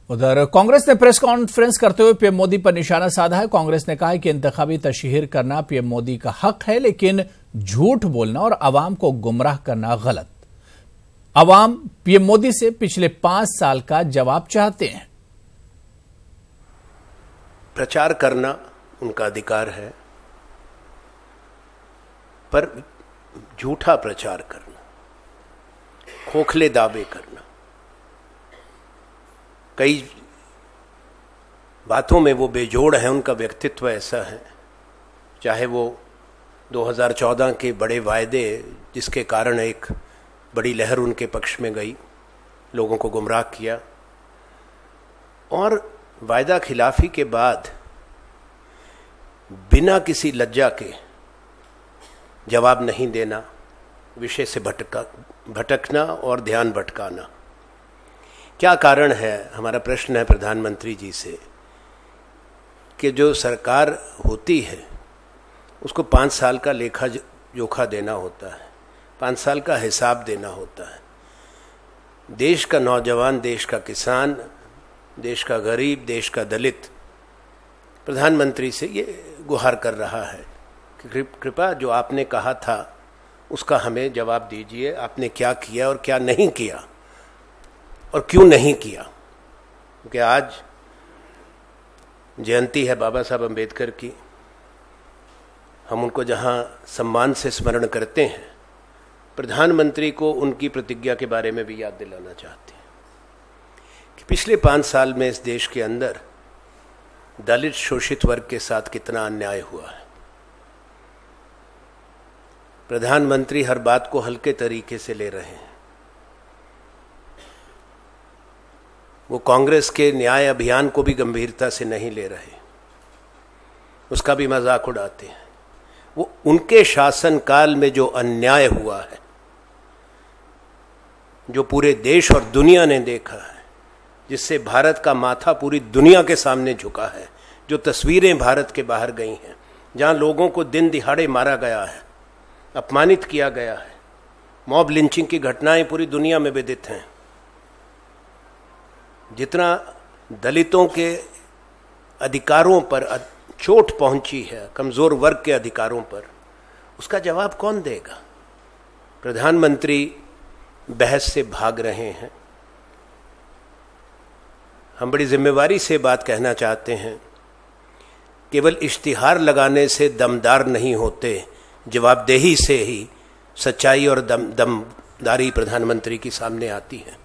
उधर कांग्रेस ने press conference करते हुए पीएम मोदी पर निशाना साधा है। कांग्रेस ने कहा है कि इंतखाबी तशहीर करना पीएम मोदी का हक है, लेकिन झूठ बोलना और अवाम को गुमराह करना गलत। अवाम पीएम मोदी से पिछले 5 साल का जवाब चाहते हैं। प्रचार करना उनका अधिकार है, पर झूठा प्रचार करना, खोखले दावे करना, कई बातों में वो बेजोड़ है। उनका व्यक्तित्व ऐसा है, चाहे वो 2014 के बड़े वायदे जिसके कारण एक बड़ी लहर उनके पक्ष में गई, लोगों को गुमराह किया, और वायदा खिलाफी के बाद बिना किसी लज्जा के जवाब नहीं देना, विषय से भटकना और ध्यान भटकाना। क्या कारण है? हमारा प्रश्न है प्रधानमंत्री जी से कि जो सरकार होती है उसको 5 साल का लेखा जोखा देना होता है, 5 साल का हिसाब देना होता है। देश का नौजवान, देश का किसान, देश का गरीब, देश का दलित प्रधानमंत्री से ये गुहार कर रहा है कि कृपया जो आपने कहा था उसका हमें जवाब दीजिए। आपने क्या किया और क्या नहीं किया, और क्यों नहीं किया? क्योंकि आज जयंती है बाबा साहब अम्बेडकर की। हम उनको जहां सम्मान से स्मरण करते हैं, प्रधानमंत्री को उनकी प्रतिज्ञा के बारे में भी याद दिलाना चाहते हैं कि पिछले 5 साल में इस देश के अंदर दलित शोषित वर्ग के साथ कितना अन्याय हुआ है। प्रधानमंत्री हर बात को हल्के तरीके से ले रहे हैं। वो कांग्रेस के न्याय अभियान को भी गंभीरता से नहीं ले रहे, उसका भी मजाक उड़ाते हैं। वो उनके शासनकाल में जो अन्याय हुआ है, जो पूरे देश और दुनिया ने देखा है, जिससे भारत का माथा पूरी दुनिया के सामने झुका है, जो तस्वीरें भारत के बाहर गई हैं, जहां लोगों को दिन दिहाड़े मारा गया है, अपमानित किया गया है, मॉब लिंचिंग की घटनाएं पूरी दुनिया में विदित हैं, जितना दलितों के अधिकारों पर चोट पहुंची है, कमजोर वर्ग के अधिकारों पर, उसका जवाब कौन देगा? प्रधानमंत्री बहस से भाग रहे हैं। हम बड़ी जिम्मेवारी से बात कहना चाहते हैं, केवल इश्तिहार लगाने से दमदार नहीं होते, जवाबदेही से ही सच्चाई और दमदारी प्रधानमंत्री की सामने आती है।